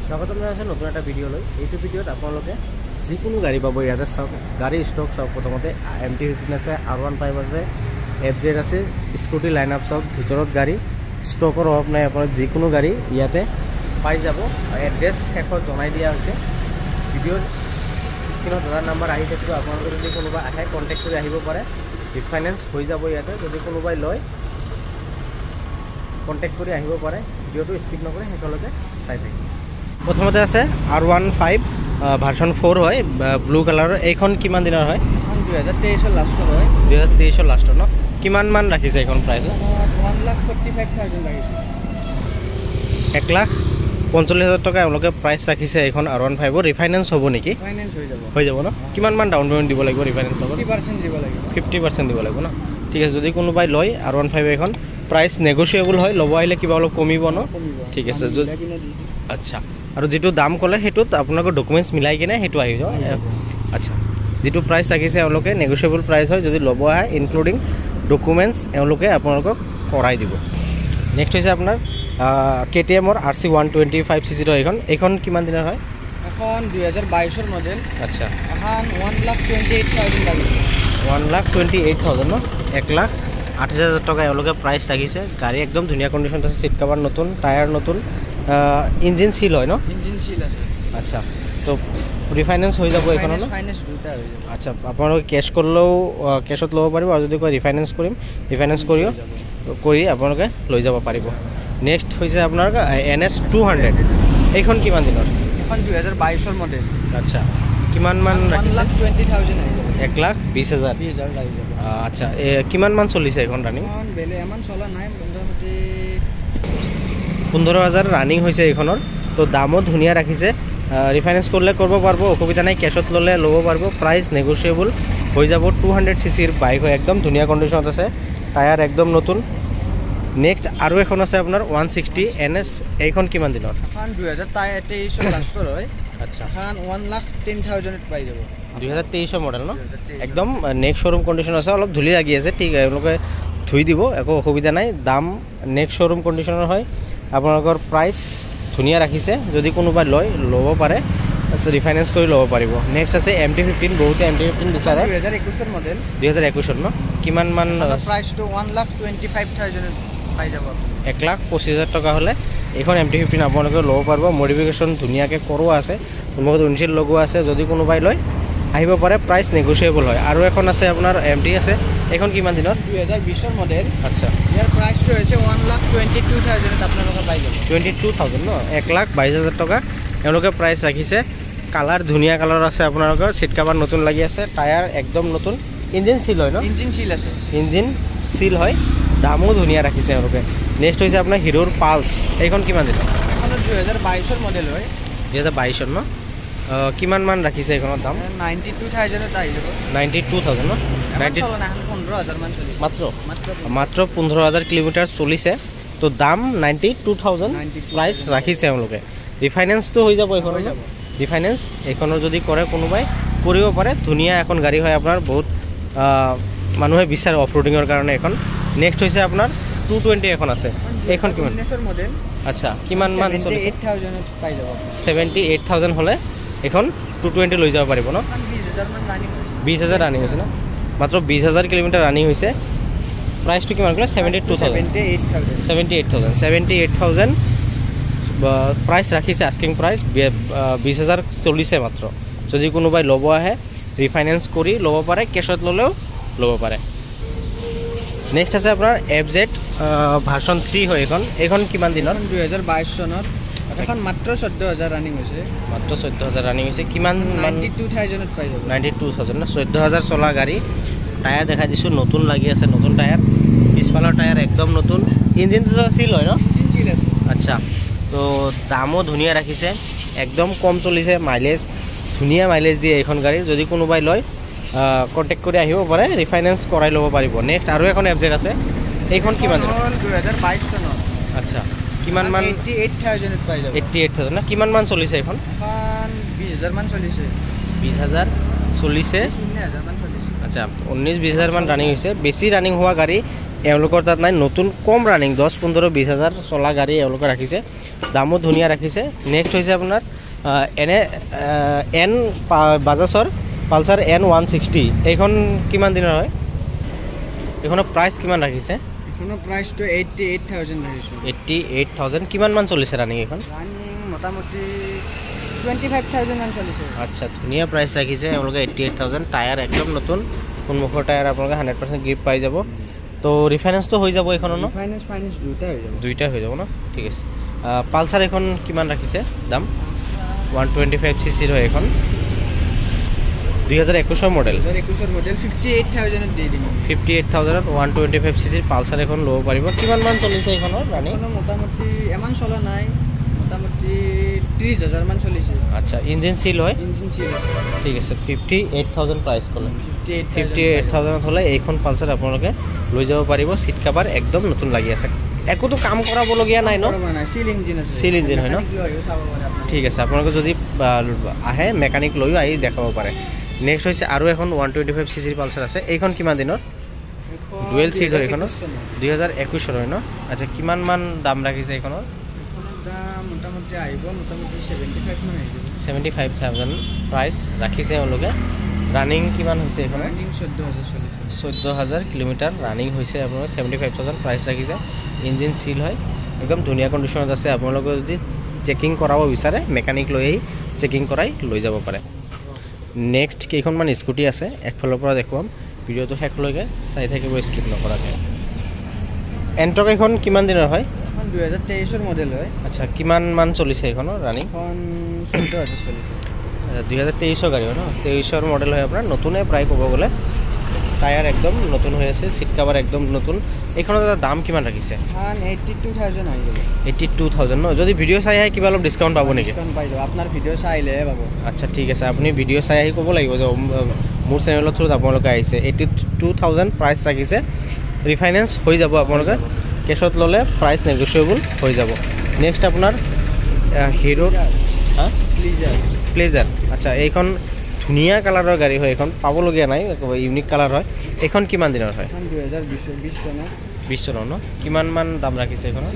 স্বাগতম জানাইছোঁ নতুন এটা ভিডিঅ'লৈ। এইটো ভিডিঅ'ত আপোনালোকে যিকোনো গাড়ী পাব। ইয়াতে চাওক, গাড়ী ষ্টক চাওক। প্ৰথমতে MT-15 আছে, R15 আছে, FZ আছে, স্কুটি লাইন আপ চাওক। ভিতৰত গাড়ী ষ্টকৰ অভাৱ নাই, আপোনাৰ যিকোনো গাড়ী ইয়াতে পাই যাব। এড্ৰেছ শেষত জনাই দিয়া হৈছে। ভিডিঅ'ৰ স্ক্ৰীণত দাদাৰ নাম্বাৰ আহি থাকিব। আপোনালোকে যদি কোনোবা আহে কণ্টেক্ট কৰি আহিব পাৰে। ৰিফাইনেন্স হৈ যাব ইয়াতে। যদি কোনোবাই লয় কণ্টেক্ট কৰি আহিব পাৰে। ভিডিঅ'টো স্কিপ নকৰে, শেষলৈকে চাই থাকিব। প্ৰথমতে আছে R15 ভাৰ্চন 4 হয়, ব্লু কালাৰৰ। এইখন কিমান দিনৰ হয়? 2023 লাষ্টৰ হয়। 2023 লাষ্টৰ ন? কিমান মান ৰাখিছে এইখন প্ৰাইচ? 1,45,000 লাগিছে। 1,45,000 টকা এওঁলোকে প্ৰাইচ ৰাখিছে এইখন R15। ৰিফাইনেন্স হ'ব নেকি? ফাইনেন্স হৈ যাব ন? কিমান মান ডাউন পে'মেণ্ট দিব লাগিব ৰিফাইনেন্স হ'ব? 50% দিব লাগিব। 50% দিব লাগিব ন? ঠিক আছে। যদি কোনোবাই লয় R15 এইখন, প্ৰাইচ নেগচিয়েবল হয়। ল'ব আহিলে কিবা অলপ কমিব ন? ঠিক আছে। আচ্ছা, আৰু যিটো দাম ক'লে সেইটোত আপোনালোকৰ ডকুমেণ্টছ মিলাই কিনে সেইটো আহি যাব। আচ্ছা, যিটো প্ৰাইচ ৰাখিছে এওঁলোকে নেগচিয়েবল প্ৰাইচ হয়। যদি ল'ব আহে ইনক্লুডিং ডকুমেণ্টছ এওঁলোকে আপোনালোকক কৰাই দিব। নেক্সট হৈছে আপোনাৰ KTM-ৰ RC 125cc এইখন কিমান দিনৰ হয়? এখন 2022 মডেল। আচ্ছা, এখন 1,28,000 লাগিছে। 1,28,000 ন? 1,28,000 টকা এওঁলোকে প্ৰাইচ ৰাখিছে। গাড়ী একদম ধুনীয়া কণ্ডিশ্যনত আছে। চিট কাভাৰ নতুন, টায়াৰ নতুন, ইঞ্জিন চিল হয় ন? ইঞ্জিন চিল আছে। আচ্ছা, তো ৰিফাইনেন্স হৈ যাব এইখনত ন? ফাইনেন্স দুটা হৈ যাব। আচ্ছা, আপোনালোকে কেছ কৰিলেও কেছত ল'ব পাৰিব, আৰু যদি কয় ৰিফাইনেন্স কৰিম, ৰিফাইনেন্স কৰি আপোনালোকে লৈ যাব পাৰিব। নেক্সট হৈছে আপোনাৰ NS 200। এইখন কিমান দিনৰ? এখন 2022 মডেল। আচ্ছা, কিমান মান ৰাখিছে? 1,20,000 আহিব। 1,20,000। 20,000 লাগি যাব। আচ্ছা, কিমান মান চলিছে এইখন ৰানিং? এখন বেলেগ ইমান চলা নাই, মোটামুটি 15,000 ৰানিং হৈছে এইখনৰ। তো দামো ধুনীয়া ৰাখিছে। ৰিফাইনেন্স কৰিলে কৰিব পাৰিব, অসুবিধা নাই। কেছত ল'লে ল'ব পাৰিব। প্ৰাইচ নেগচিয়েবল হৈ যাব। 200cc বাইক হয়, একদম ধুনীয়া কণ্ডিশ্যনত আছে। টায়াৰ একদম নতুন। নেক্সট আৰু এখন আছে আপোনাৰ 160 NS। এইখন কিমান দিনৰ? এখন 2023 লাষ্টৰ হয়। আচ্ছা, এখন 1,10,000 পাই যাব। 2023 মডেল ন? একদম নেক্সট শ্ব'ৰুম কণ্ডিশ্যন আছে। অলপ ধূলি লাগি আছে, ঠিক এওঁলোকে ধুই দিব, একো অসুবিধা নাই। দাম নেক্সট শ্ব'ৰুম কণ্ডিশ্যনৰ হয়। আপোনালোকৰ প্ৰাইচ ধুনীয়া ৰাখিছে। যদি কোনোবাই লয় ল'ব পাৰে, তাৰপিছত ৰিফাইনেন্স কৰি ল'ব পাৰিব। নেক্সট আছে MT-15। বহুতে MT-15 বিচাৰে। 2021 মডেল। 2021 ন? কিমান মান? প্ৰাইচটো 1,25,000 পাই যাব। 1,25,000 টকা হ'লে এইখন MT-15 আপোনালোকে ল'ব পাৰিব। মডিফিকেশ্যন ধুনীয়াকৈ কৰোৱা আছে, লগত উইণ্ডশ্বিল্ড লগোৱা আছে। যদি কোনোবাই লয় আহিব পাৰে। প্ৰাইচ নেগচিয়েবল হয়। আৰু এখন আছে আপোনাৰ MT আছে। এইখন কিমান দিনত? 2020 মডেল। আচ্ছা, ইয়াৰ প্ৰাইচটো হৈছে 1,22,000 আপোনালোকে পাই যাব। 22,000 ন? 1,22,000 টকা এওঁলোকে প্ৰাইচ ৰাখিছে। কালাৰ ধুনীয়া কালাৰ আছে আপোনালোকৰ। চিট কাভাৰ নতুন লাগি আছে। টায়াৰ একদম নতুন। ইঞ্জিন চিল হয় ন? ইঞ্জিন চিল আছে। ইঞ্জিন চিল হয়। দামো ধুনীয়া ৰাখিছে এওঁলোকে। নেক্সট হৈছে আপোনাৰ হিৰোৰ পালছ। এইখন কিমান দিনৰ? এখন 2022 মডেল হয়। 2022 ন? কিমান মান ৰাখিছে এইখনৰ দাম? 92,000 আহি যাব। 92,000 ন? 15,000 মান চলিছে। মাত্ৰ 15,000 কিলোমিটাৰ চলিছে। তো দাম 92,000 প্ৰাইচ ৰাখিছে এওঁলোকে। ৰিফাইনেন্সটো হৈ যাব এইখনৰ? ৰিফাইনেন্স এইখনৰ যদি কৰে কোনোবাই কৰিব পাৰে। ধুনীয়া এখন গাড়ী হয় আপোনাৰ। বহুত মানুহে বিচাৰে অফ ৰোডিঙৰ কাৰণে এখন। নেক্সট হৈছে আপোনাৰ 220 এখন আছে। এইখন কিমান মডেল? আচ্ছা, কিমান মান চলিছে? 78,000 পাই যাব। 78,000 হ'লে এইখন 220 লৈ যাব পাৰিব ন? 20,000 মান ৰানিং। 20,000 ৰানিং হৈছে ন? মাত্ৰ 20,000 কিলোমিটাৰ ৰানিং হৈছে। প্ৰাইচটো কিমান ক'লে? 78,000 প্ৰাইচ ৰাখিছে। আস্কিং প্ৰাইচ 20,000 চলিছে মাত্ৰ। যদি কোনোবাই ল'ব আহে ৰিফাইনেন্স কৰি ল'ব পাৰে, কেছত ল'লেও ল'ব পাৰে। নেক্সট আছে আপোনাৰ FZ ভাৰ্চন 3 হয় এইখন। এইখন কিমান দিনৰ? 2022 চনত। এখন মাত্ৰ 14,000 ৰানিং হৈছে। মাত্ৰ 14,000 ৰানিং হৈছে। কিমান? 92,000 পাই যাব। 92,000 ন? 14,000 চলা গাড়ী। টায়াৰ দেখাই দিছোঁ, নতুন লাগি আছে। নতুন টায়াৰ, পিছফালৰ টায়াৰ একদম নতুন। ইঞ্জিনটো চিল হয় ন? ইঞ্জিন চিল আছে। আচ্ছা, তো দামো ধুনীয়া ৰাখিছে। একদম কম চলিছে। মাইলেজ ধুনীয়া মাইলেজ দিয়ে এইখন গাড়ী। যদি কোনোবাই লয় কণ্টেক্ট কৰি আহিব পাৰে, ৰিফাইনেন্স কৰাই ল'ব পাৰিব। নেক্সট আৰু এখন FZ আছে। এইখন কিমান? 2022 চনত। আচ্ছা, কিমান মান? 88,000 পাই যাব। 88,000 না? কিমান মান চলিছে এইখন? এখন 20,000 মান চলিছে। 20,000 চলিছে। 19,000 মান চলিছে। আচ্ছা, 19-20,000 মান ৰানিং হৈছে। বেছি ৰানিং হোৱা গাড়ী এওঁলোকৰ তাত নাই, নতুন কম ৰানিং 10-15-20 হাজাৰ চলা গাড়ী এওঁলোকে ৰাখিছে, দামো ধুনীয়া ৰাখিছে। নেক্সট হৈছে আপোনাৰ বাজাজৰ পালচাৰ N160, এইখন কিমান দিনৰ হয়? এইখনৰ প্ৰাইচ কিমান ৰাখিছে? এখনৰ প্ৰাইচটো 88,000 ৰাখিছোঁ। 88,000 কিমান মান চলিছে ৰানিং এইখন? ৰানিং মোটামুটি 25,000 মান চলিছে। আচ্ছা, ধুনীয়া প্ৰাইচ ৰাখিছে এওঁলোকে 88,000। টায়াৰ একদম নতুন, সন্মুখৰ টায়াৰ আপোনালোকে 100% গ্ৰিপ পাই যাব। তো ৰিফাইনেন্সটো হৈ যাব এইখনৰ ন? ফাইনেন্স দুইটাই হৈ যাব ন? ঠিক আছে। পালচাৰ এখন কিমান ৰাখিছে দাম? 125cc হয় এইখন, 2021 মডেল। 58,000 দি দিম। 58,000 125cc পালচাৰ এখন ল'ব পাৰিব। কিমান মান চলিছে এইখনৰ ৰানিং? মোটামুটি ইমান চলা নাই, মোটামুটি 30,000 মান চলিছে। আচ্ছা, ইঞ্জিন চিল হয়? ইঞ্জিন চিল আছে। ঠিক আছে, 58,000 প্ৰাইচ ক'লে। 58,000 হ'লে এইখন পালচাৰ আপোনালোকে লৈ যাব পাৰিব। চিট কাভাৰ একদম নতুন লাগি আছে, একোতো কাম কৰাবলগীয়া নাই ন? চিল ইঞ্জিন হয় ন? ঠিক আছে, আপোনালোকে যদি আহে মেকানিক লৈও আহি দেখাব পাৰে। নেক্সট হৈছে আৰু এখন 125cc পালচাৰ আছে, এইখন কিমান দিনৰ? ডুৱেল চিট হয় এইখনৰ, 2021 হয় ন? আচ্ছা, কিমান মান দাম ৰাখিছে এইখনৰ? মোটামুটি আহিব, মোটামুটি 75,000 প্ৰাইচ ৰাখিছে এওঁলোকে। ৰানিং কিমান হৈছে এইখনৰ? 14,000 কিলোমিটাৰ ৰানিং হৈছে। আপোনালোকে 75,000 প্ৰাইচ ৰাখিছে। ইঞ্জিন চিল হয়, একদম ধুনীয়া কণ্ডিশ্যনত আছে। আপোনালোকে যদি চেকিং কৰাব বিচাৰে মেকানিক লৈ আহি চেকিং কৰাই লৈ যাব পাৰে। নেক্সট কেইখনমান স্কুটি আছে, একফালৰ পৰা দেখুৱাম, ভিডিঅ'টো শেষলৈকে চাই থাকিব স্কিপ নকৰাকৈ। এণ্টক এইখন কিমান দিনৰ হয়? 2023 মডেল হয়। আচ্ছা, কিমান মান চলিছে এইখনৰ ৰানিং? 14,000 চলিছে। 2023 গাড়ী হয় ন? 23 মডেল হয় আপোনাৰ, নতুনে প্ৰায় ক'ব গ'লে। টায়াৰ একদম নতুন হৈ আছে, চিট কাভাৰ একদম নতুন। এইখনৰ এটা দাম কিমান ৰাখিছে? 82,000 আহি যাব। 82,000 ন? যদি ভিডিঅ' চাই আহে কিবা অলপ ডিছকাউণ্ট পাব নেকি? ডিছকাউণ্ট পাই যাব, আপোনাৰ ভিডিঅ' চাই আহিলেহে পাব। আচ্ছা, ঠিক আছে, আপুনি ভিডিঅ' চাই আহি ক'ব লাগিব যে মোৰ চেনেলৰ থ্ৰুত আপোনালোকে আহিছে। 82,000 প্ৰাইচ ৰাখিছে। ৰিফাইনেন্স হৈ যাব, আপোনালোকে কেছত ল'লে প্ৰাইচ নেগচিয়েবল হৈ যাব। নেক্সট আপোনাৰ হিৰোৰ প্লেজাৰ। আচ্ছা, এইখন ধুনীয়া কালাৰৰ গাড়ী হয়, এইখন পাবলগীয়া নাই, ইউনিক কালাৰ হয়। এইখন কিমান দিনৰ হয়? 20 চনৰ ন? কিমান মান দাম ৰাখিছে এইখনৰ?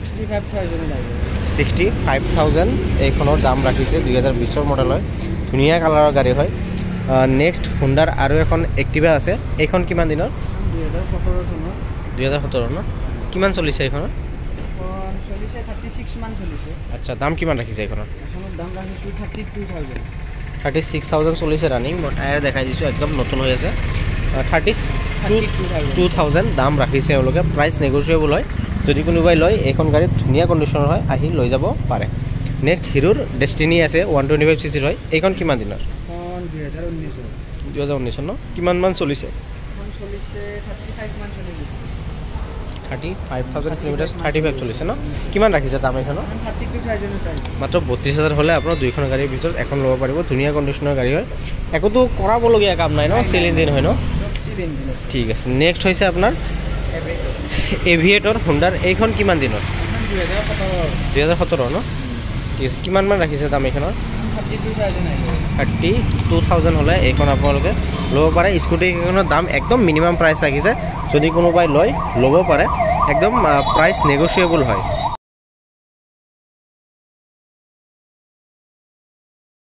65,000 এইখনৰ দাম ৰাখিছে। 2020 মডেল হয়, ধুনীয়া কালাৰৰ গাড়ী হয়। নেক্সট হুণ্ডাৰ আৰু এখন এক্টিভা আছে, এইখন কিমান দিনৰ? 2017 ন? কিমান চলিছে এইখনৰ? 36 মান চলিছে। আচ্ছা, দাম কিমান ৰাখিছে এইখনৰ? এখনৰ দাম ৰাখিছোঁ 32,000। 36,000 চলিছে ৰানিং। মই টায়াৰ দেখাই দিছোঁ, একদম নতুন হৈ আছে। 32,000 দাম ৰাখিছে এওঁলোকে। প্ৰাইচ নেগচিয়েবল হয়, যদি কোনোবাই লয় এইখন গাড়ীত ধুনীয়া কণ্ডিশ্যনৰ হয়, আহি লৈ যাব পাৰে। নেক্সট হিৰোৰ ডেষ্টিনি আছে, 125cc হয়, এইখন কিমান দিনৰ? 2019 ন? কিমান মান চলিছে? 35,000 কিলোমিটাৰ, 35 চলিছে ন? কিমান ৰাখিছে দাম এইখনৰ? মাত্ৰ 32,000 হ'লে আপোনাৰ দুইখন গাড়ীৰ ভিতৰত এখন ল'ব পাৰিব। ধুনীয়া কণ্ডিশ্যনৰ গাড়ী হয়, একোতো কৰাবলগীয়া কাম নাই ন? চিল ইঞ্জিন হয় ন? ঠিক আছে। নেক্সট হৈছে আপোনাৰ এভিয়েটৰ হুণ্ডাৰ, এইখন কিমান দিনৰ? 2017 ন? ঠিক আছে, কিমান মান ৰাখিছে দাম এইখনৰ? 32,000 হ'লে এইখন আপোনালোকে ল'ব পাৰে। স্কুটিকেইখনৰ দাম একদম মিনিমাম প্ৰাইচ ৰাখিছে, যদি কোনোবাই লয় ল'ব পাৰে, একদম প্ৰাইচ নেগচিয়েবল হয়।